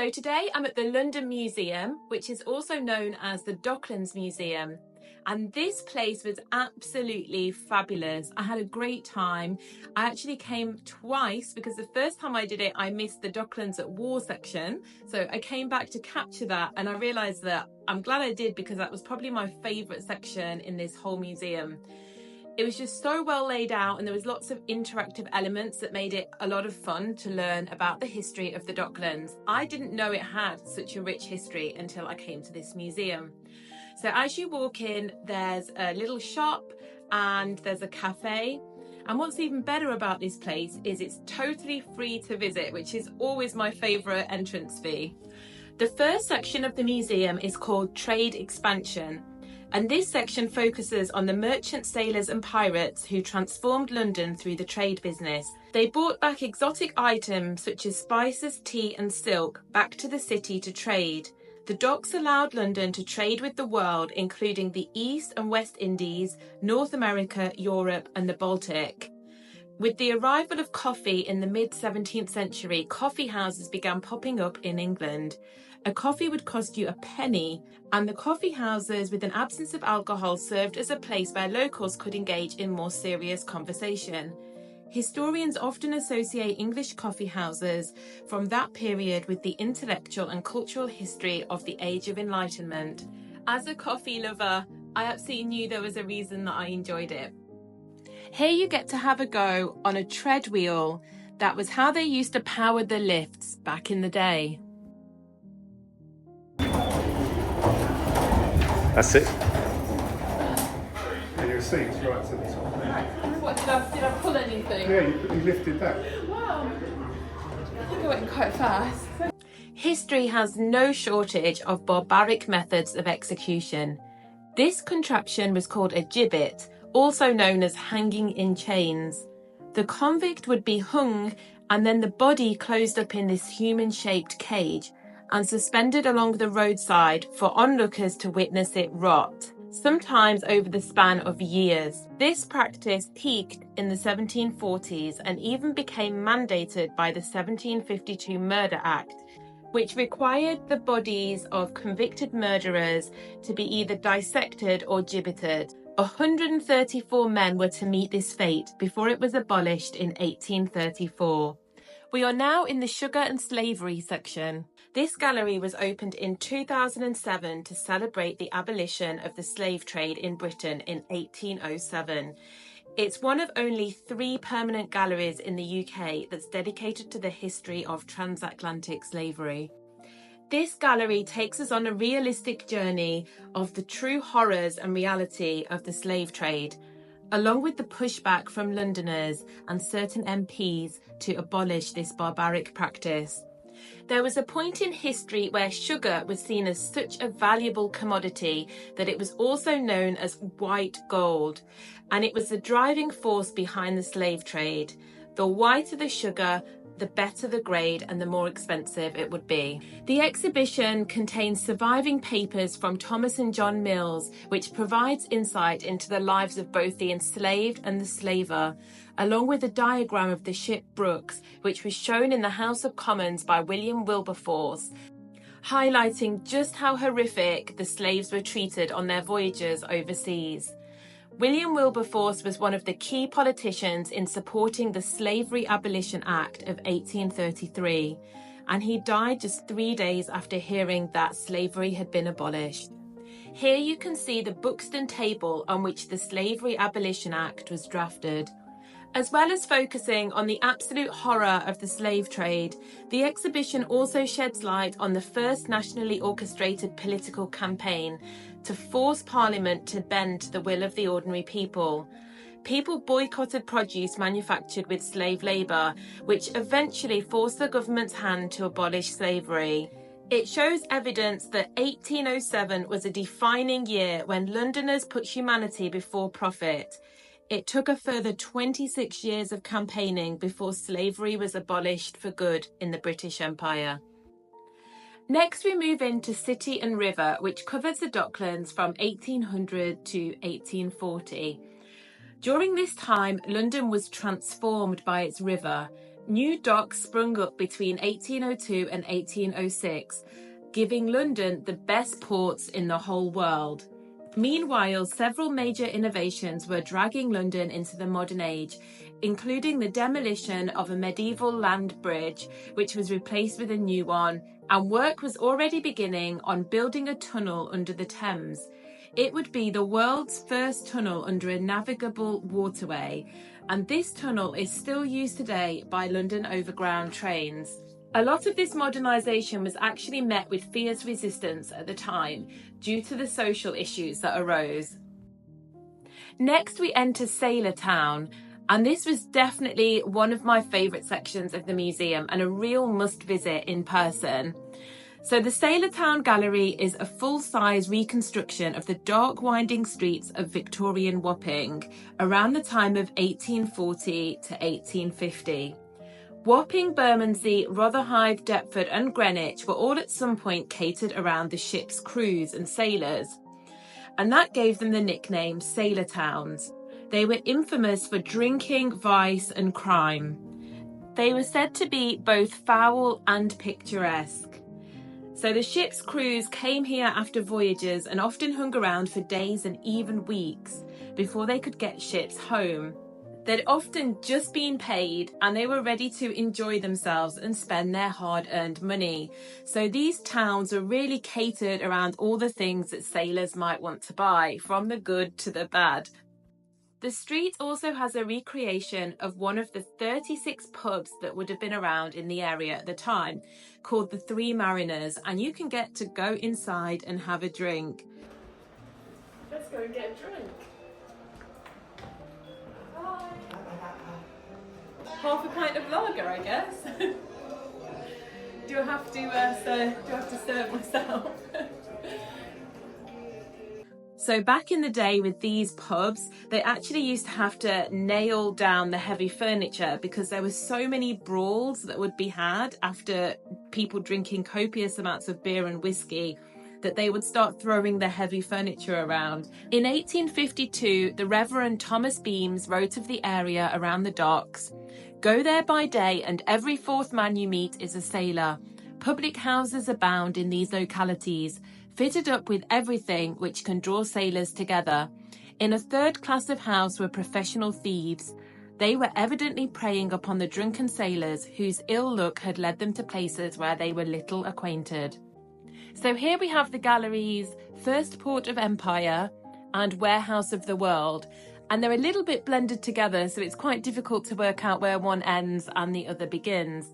So today I'm at the London Museum, which is also known as the Docklands Museum. And this place was absolutely fabulous. I had a great time. I actually came twice because the first time I did it, I missed the Docklands at War section. So I came back to capture that, and I realised that I'm glad I did because that was probably my favourite section in this whole museum. It was just so well laid out, and there was lots of interactive elements that made it a lot of fun to learn about the history of the Docklands. I didn't know it had such a rich history until I came to this museum. So as you walk in, there's a little shop and there's a cafe. And what's even better about this place is it's totally free to visit, which is always my favourite entrance fee. The first section of the museum is called Trade Expansion. And this section focuses on the merchant sailors and pirates who transformed London through the trade business. They brought back exotic items such as spices, tea and silk back to the city to trade. The docks allowed London to trade with the world, including the East and West Indies, North America, Europe and the Baltic. With the arrival of coffee in the mid-17th century, coffee houses began popping up in England. A coffee would cost you a penny, and the coffee houses with an absence of alcohol served as a place where locals could engage in more serious conversation. Historians often associate English coffee houses from that period with the intellectual and cultural history of the Age of Enlightenment. As a coffee lover, I absolutely knew there was a reason that I enjoyed it. Here you get to have a go on a tread wheel. That was how they used to power the lifts back in the day. That's it. And your seat's right to the top there. What, did I pull anything? Yeah, you lifted that. Wow, I think I went quite fast. History has no shortage of barbaric methods of execution. This contraption was called a gibbet, also known as hanging in chains. The convict would be hung and then the body closed up in this human-shaped cage and suspended along the roadside for onlookers to witness it rot, sometimes over the span of years. This practice peaked in the 1740s and even became mandated by the 1752 Murder Act, which required the bodies of convicted murderers to be either dissected or gibbeted. 134 men were to meet this fate before it was abolished in 1834. We are now in the Sugar and Slavery section. This gallery was opened in 2007 to celebrate the abolition of the slave trade in Britain in 1807. It's one of only 3 permanent galleries in the UK that's dedicated to the history of transatlantic slavery. This gallery takes us on a realistic journey of the true horrors and reality of the slave trade, along with the pushback from Londoners and certain MPs to abolish this barbaric practice. There was a point in history where sugar was seen as such a valuable commodity that it was also known as white gold, and it was the driving force behind the slave trade. The whiter the sugar, the better the grade and the more expensive it would be. The exhibition contains surviving papers from Thomas and John Mills, which provides insight into the lives of both the enslaved and the slaver, along with a diagram of the ship Brooks, which was shown in the House of Commons by William Wilberforce, highlighting just how horrific the slaves were treated on their voyages overseas. William Wilberforce was one of the key politicians in supporting the Slavery Abolition Act of 1833, and he died just 3 days after hearing that slavery had been abolished. Here you can see the Buxton table on which the Slavery Abolition Act was drafted. As well as focusing on the absolute horror of the slave trade, the exhibition also sheds light on the first nationally orchestrated political campaign to force Parliament to bend to the will of the ordinary people. People boycotted produce manufactured with slave labour, which eventually forced the government's hand to abolish slavery. It shows evidence that 1807 was a defining year when Londoners put humanity before profit. It took a further 26 years of campaigning before slavery was abolished for good in the British Empire. Next, we move into City and River, which covers the Docklands from 1800 to 1840. During this time, London was transformed by its river. New docks sprung up between 1802 and 1806, giving London the best ports in the whole world. Meanwhile, several major innovations were dragging London into the modern age, including the demolition of a medieval land bridge, which was replaced with a new one, and work was already beginning on building a tunnel under the Thames. It would be the world's first tunnel under a navigable waterway, and this tunnel is still used today by London Overground trains. A lot of this modernisation was actually met with fierce resistance at the time due to the social issues that arose. Next we enter Sailor Town, and this was definitely one of my favourite sections of the museum and a real must visit in person. So the Sailor Town Gallery is a full-size reconstruction of the dark winding streets of Victorian Wapping around the time of 1840 to 1850. Wapping, Bermondsey, Rotherhithe, Deptford and Greenwich were all at some point catered around the ship's crews and sailors, and that gave them the nickname Sailor Towns. They were infamous for drinking, vice and crime. They were said to be both foul and picturesque. So the ship's crews came here after voyages and often hung around for days and even weeks before they could get ships home. They'd often just been paid and they were ready to enjoy themselves and spend their hard-earned money. So these towns are really catered around all the things that sailors might want to buy, from the good to the bad. The street also has a recreation of one of the 36 pubs that would have been around in the area at the time, called the Three Mariners, and you can get to go inside and have a drink. Let's go and get a drink. Hi. Half a pint of lager, I guess. Do I have to serve myself? So back in the day with these pubs, they actually used to have to nail down the heavy furniture because there were so many brawls that would be had after people drinking copious amounts of beer and whiskey that they would start throwing the heavy furniture around. In 1852, the Reverend Thomas Beams wrote of the area around the docks, "Go there by day and every fourth man you meet is a sailor. Public houses abound in these localities, fitted up with everything which can draw sailors together. In a third class of house were professional thieves. They were evidently preying upon the drunken sailors whose ill luck had led them to places where they were little acquainted." So here we have the gallery's first port of empire and warehouse of the world, and they're a little bit blended together, so it's quite difficult to work out where one ends and the other begins.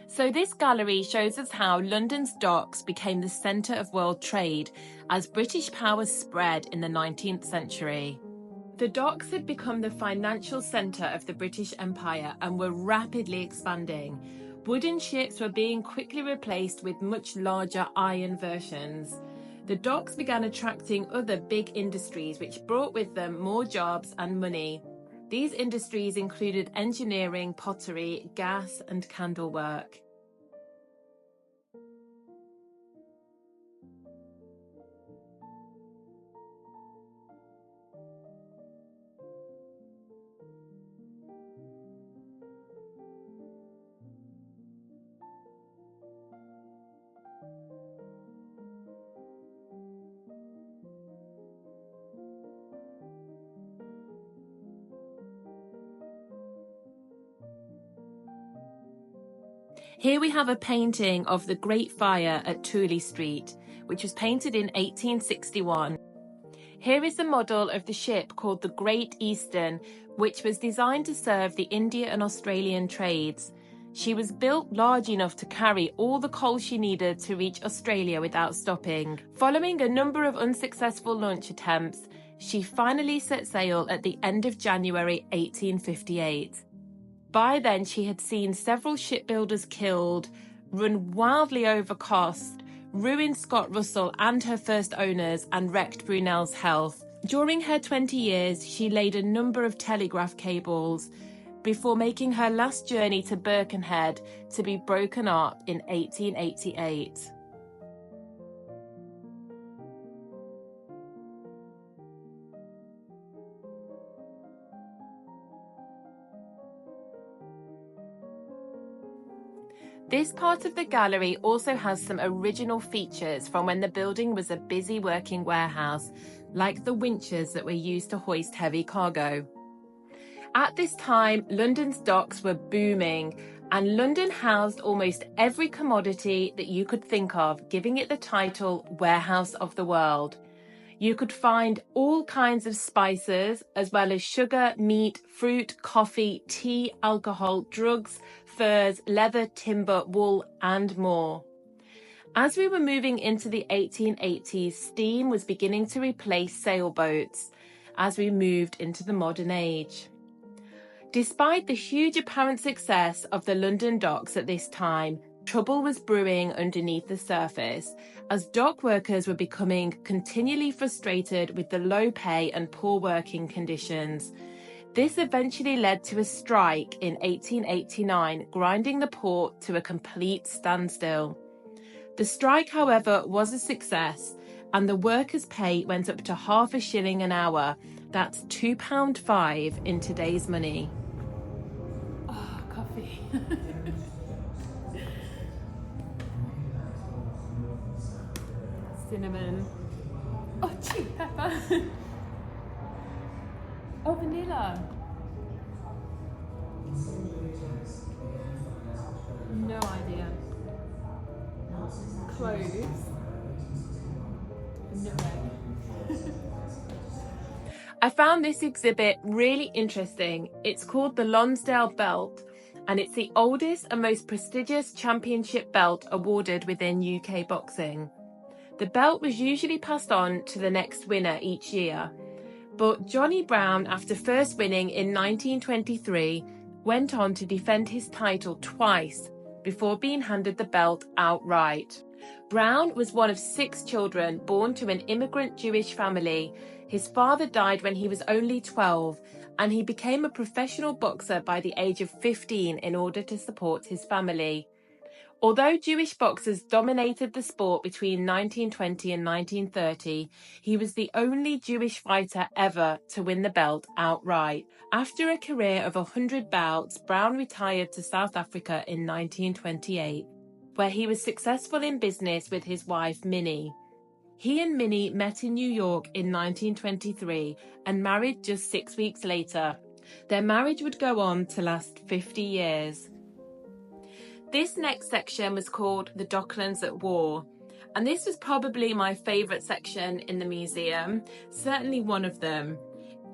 So this gallery shows us how London's docks became the centre of world trade as British power spread in the 19th century. The docks had become the financial centre of the British Empire and were rapidly expanding. Wooden ships were being quickly replaced with much larger iron versions. The docks began attracting other big industries which brought with them more jobs and money. These industries included engineering, pottery, gas and candle work. Here we have a painting of the Great Fire at Tooley Street, which was painted in 1861. Here is a model of the ship called the Great Eastern, which was designed to serve the India and Australian trades. She was built large enough to carry all the coal she needed to reach Australia without stopping. Following a number of unsuccessful launch attempts, she finally set sail at the end of January 1858. By then, she had seen several shipbuilders killed, run wildly over cost, ruined Scott Russell and her first owners, and wrecked Brunel's health. During her 20 years, she laid a number of telegraph cables before making her last journey to Birkenhead to be broken up in 1888. This part of the gallery also has some original features from when the building was a busy working warehouse, like the winches that were used to hoist heavy cargo. At this time, London's docks were booming, and London housed almost every commodity that you could think of, giving it the title Warehouse of the World. You could find all kinds of spices, as well as sugar, meat, fruit, coffee, tea, alcohol, drugs, furs, leather, timber, wool, and more. As we were moving into the 1880s, steam was beginning to replace sailboats as we moved into the modern age. Despite the huge apparent success of the London docks at this time, trouble was brewing underneath the surface, as dock workers were becoming continually frustrated with the low pay and poor working conditions. This eventually led to a strike in 1889, grinding the port to a complete standstill. The strike, however, was a success, and the workers' pay went up to half a shilling an hour. That's £2.05 in today's money. Oh, coffee. Cinnamon. Oh, chili pepper. Oh, vanilla. No idea. Cloves. No way. I found this exhibit really interesting. It's called the Lonsdale belt, and it's the oldest and most prestigious championship belt awarded within UK boxing. The belt was usually passed on to the next winner each year, but Johnny Brown, after first winning in 1923, went on to defend his title twice before being handed the belt outright. Brown was one of 6 children born to an immigrant Jewish family. His father died when he was only 12, and he became a professional boxer by the age of 15 in order to support his family. Although Jewish boxers dominated the sport between 1920 and 1930, he was the only Jewish fighter ever to win the belt outright. After a career of 100 bouts, Brown retired to South Africa in 1928, where he was successful in business with his wife Minnie. He and Minnie met in New York in 1923 and married just 6 weeks later. Their marriage would go on to last 50 years. This next section was called the Docklands at War, and this was probably my favourite section in the museum, certainly one of them.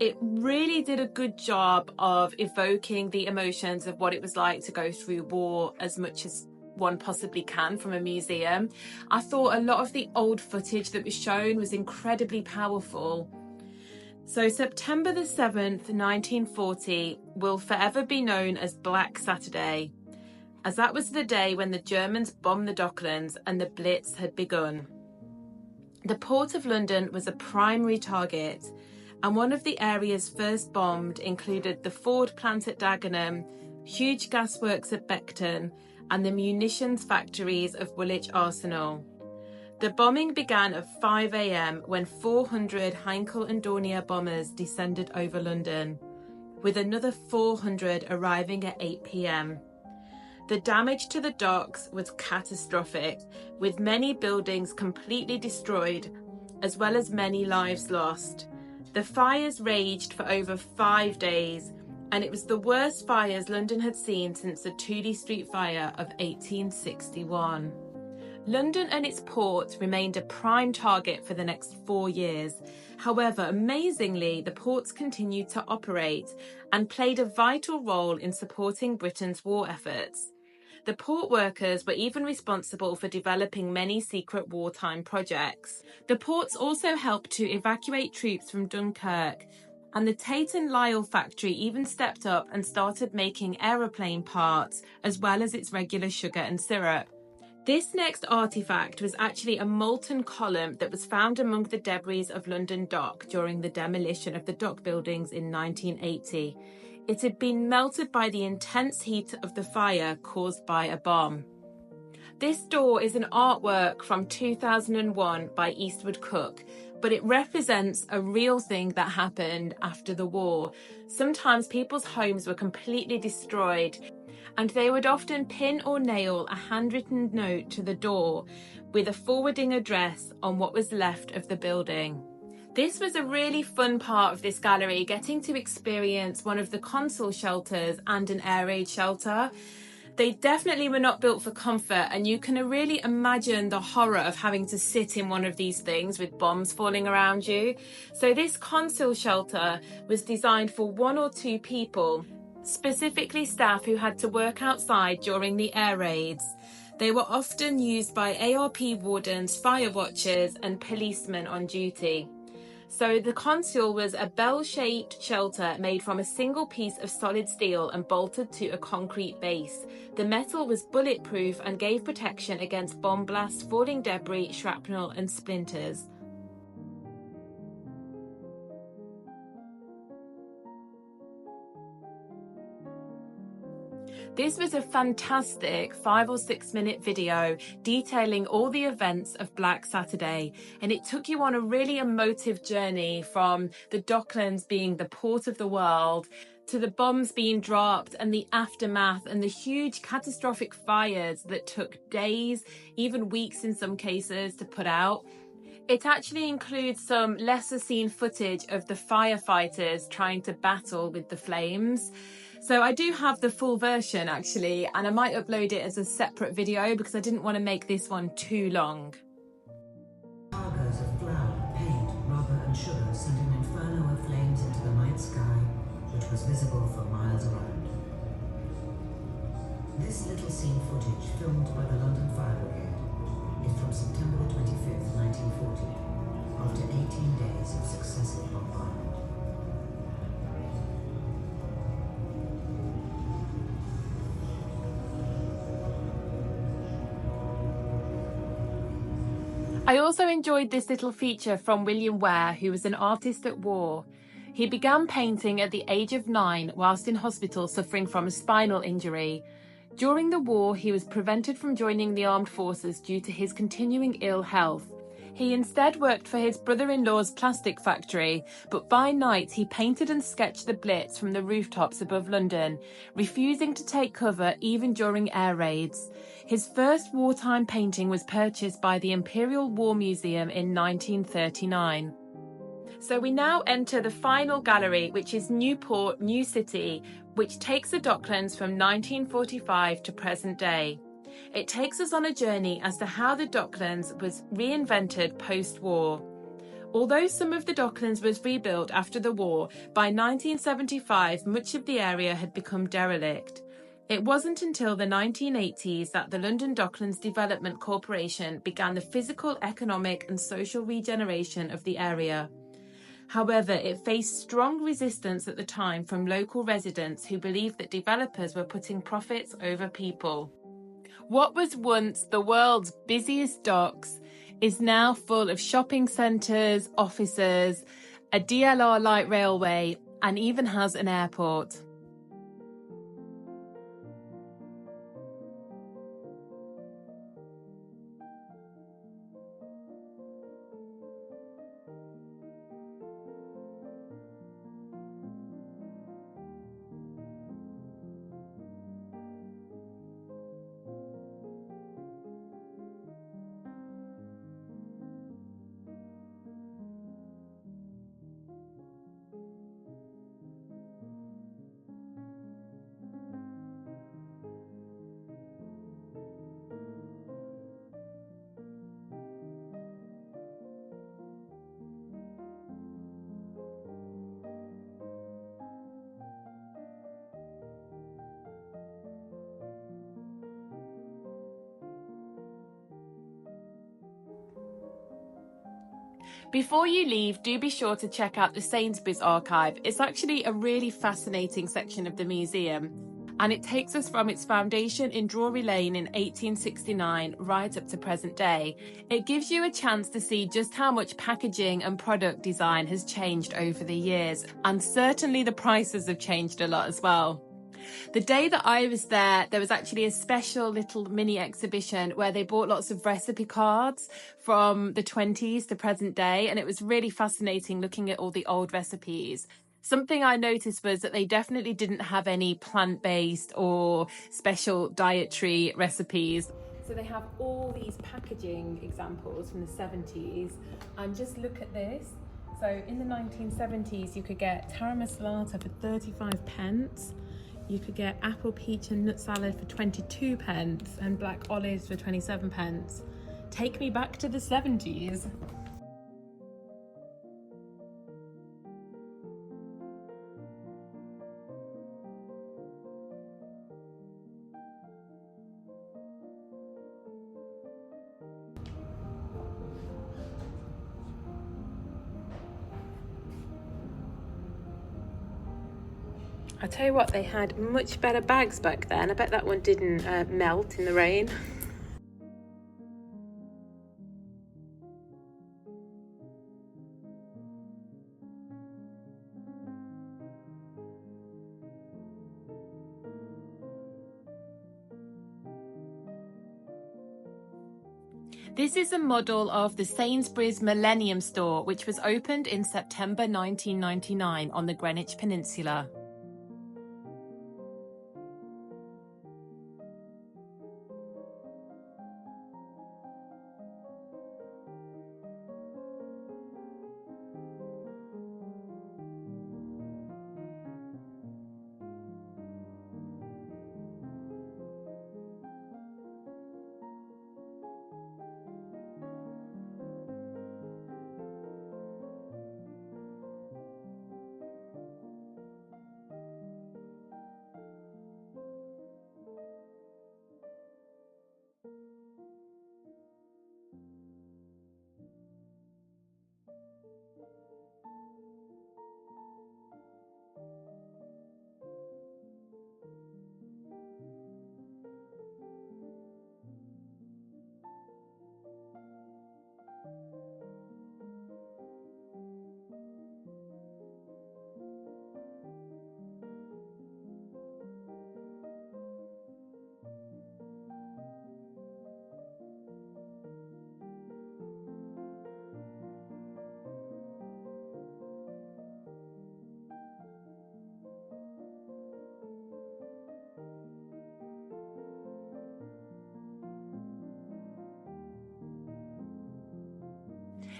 It really did a good job of evoking the emotions of what it was like to go through war as much as one possibly can from a museum. I thought a lot of the old footage that was shown was incredibly powerful. So September the 7th, 1940 will forever be known as Black Saturday, as that was the day when the Germans bombed the Docklands and the Blitz had begun. The Port of London was a primary target, and one of the areas first bombed included the Ford plant at Dagenham, huge gasworks at Beckton, and the munitions factories of Woolwich Arsenal. The bombing began at 5 a.m. when 400 Heinkel and Dornier bombers descended over London, with another 400 arriving at 8 p.m. The damage to the docks was catastrophic, with many buildings completely destroyed, as well as many lives lost. The fires raged for over 5 days, and it was the worst fires London had seen since the Tooley Street fire of 1861. London and its port remained a prime target for the next 4 years. However, amazingly, the ports continued to operate and played a vital role in supporting Britain's war efforts. The port workers were even responsible for developing many secret wartime projects. The ports also helped to evacuate troops from Dunkirk, and the Tate and Lyle factory even stepped up and started making aeroplane parts, as well as its regular sugar and syrup. This next artefact was actually a molten column that was found among the debris of London Dock during the demolition of the dock buildings in 1980. It had been melted by the intense heat of the fire caused by a bomb. This door is an artwork from 2001 by Eastwood Cook, but it represents a real thing that happened after the war. Sometimes people's homes were completely destroyed, and they would often pin or nail a handwritten note to the door with a forwarding address on what was left of the building. This was a really fun part of this gallery, getting to experience one of the consul shelters and an air raid shelter. They definitely were not built for comfort, and you can really imagine the horror of having to sit in one of these things with bombs falling around you. So this consul shelter was designed for 1 or 2 people, specifically staff who had to work outside during the air raids. They were often used by ARP wardens, fire watchers and policemen on duty. So the consul was a bell-shaped shelter made from a single piece of solid steel and bolted to a concrete base. The metal was bulletproof and gave protection against bomb blasts, falling debris, shrapnel and splinters. This was a fantastic 5 or 6 minute video detailing all the events of Black Saturday, and it took you on a really emotive journey from the Docklands being the port of the world to the bombs being dropped and the aftermath and the huge catastrophic fires that took days, even weeks in some cases, to put out. It actually includes some lesser seen footage of the firefighters trying to battle with the flames. So I do have the full version actually, and I might upload it as a separate video because I didn't want to make this one too long. Cargoes of flour, paint, rubber and sugar sent an inferno of flames into the night sky, which was visible for miles around. This little scene footage, filmed by the London Fire Brigade, is from September 25th, 1940, after 18 days of successive bombardment. I also enjoyed this little feature from William Ware, who was an artist at war. He began painting at the age of 9 whilst in hospital suffering from a spinal injury. During the war, he was prevented from joining the armed forces due to his continuing ill health. He instead worked for his brother-in-law's plastic factory, but by night he painted and sketched the Blitz from the rooftops above London, refusing to take cover even during air raids. His first wartime painting was purchased by the Imperial War Museum in 1939. So we now enter the final gallery, which is Newport, New City, which takes the Docklands from 1945 to present day. It takes us on a journey as to how the Docklands was reinvented post-war. Although some of the Docklands was rebuilt after the war, by 1975 much of the area had become derelict. It wasn't until the 1980s that the London Docklands Development Corporation began the physical, economic and social regeneration of the area. However, it faced strong resistance at the time from local residents who believed that developers were putting profits over people. What was once the world's busiest docks is now full of shopping centres, offices, a DLR light railway, and even has an airport. Before you leave, do be sure to check out the Sainsbury's archive. It's actually a really fascinating section of the museum, and it takes us from its foundation in Drury Lane in 1869 right up to present day. It gives you a chance to see just how much packaging and product design has changed over the years, and certainly the prices have changed a lot as well. The day that I was there was actually a special little mini exhibition where they bought lots of recipe cards from the 20s to present day, and it was really fascinating looking at all the old recipes. Something I noticed was that they definitely didn't have any plant-based or special dietary recipes. So they have all these packaging examples from the 70s, and just look at this. So in the 1970s, you could get taramasalata for 35 pence. You could get apple, peach and nut salad for 22 pence and black olives for 27 pence. Take me back to the 70s. I tell you what, they had much better bags back then. I bet that one didn't melt in the rain. This is a model of the Sainsbury's Millennium Store, which was opened in September 1999 on the Greenwich Peninsula.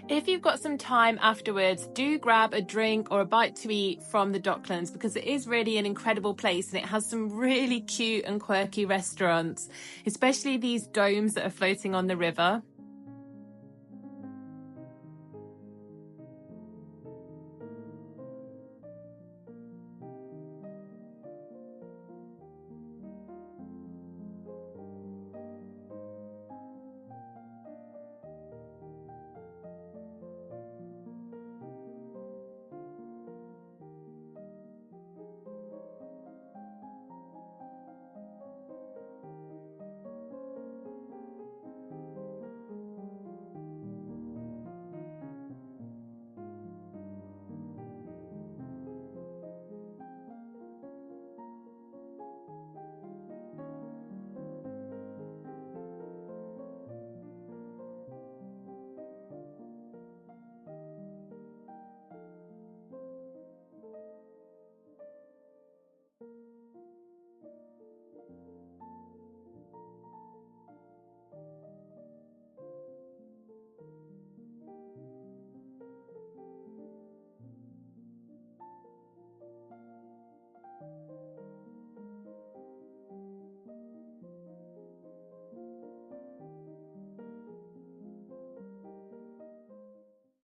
If you've got some time afterwards, do grab a drink or a bite to eat from the Docklands, because it is really an incredible place and it has some really cute and quirky restaurants, especially these domes that are floating on the river.